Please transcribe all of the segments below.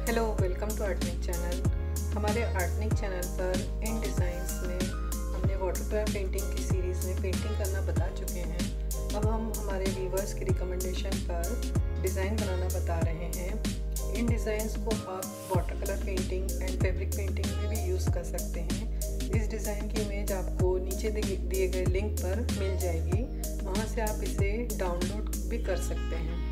Hello, welcome to Artnik channel. हमारे Artnik channel पर इन डिज़ाइंस में हमने वाटर कलर पेंटिंग की सीरीज़ में पेंटिंग करना बता चुके हैं। अब हम हमारे व्यूवर्स की रिकमेंडेशन पर डिज़ाइन बनाना बता रहे हैं। इन डिज़ाइंस को आप water colour painting and fabric painting में भी यूज़ कर सकते हैं। इस डिज़ाइन की इमेज आपको नीचे दिए गए लिंक पर मिल जाएगी, वहाँ से आप इसे डाउनलोड भी कर सकते हैं।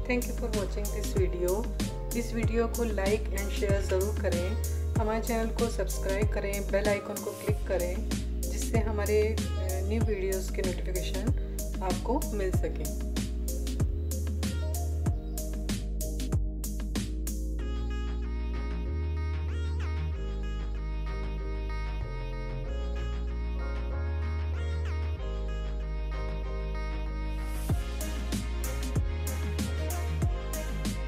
Thank you for watching this video. इस वीडियो को लाइक एंड शेयर ज़रूर करें। हमारे चैनल को सब्सक्राइब करें, बेल आइकन को क्लिक करें, जिससे हमारे न्यू वीडियोस के नोटिफिकेशन आपको मिल सकें।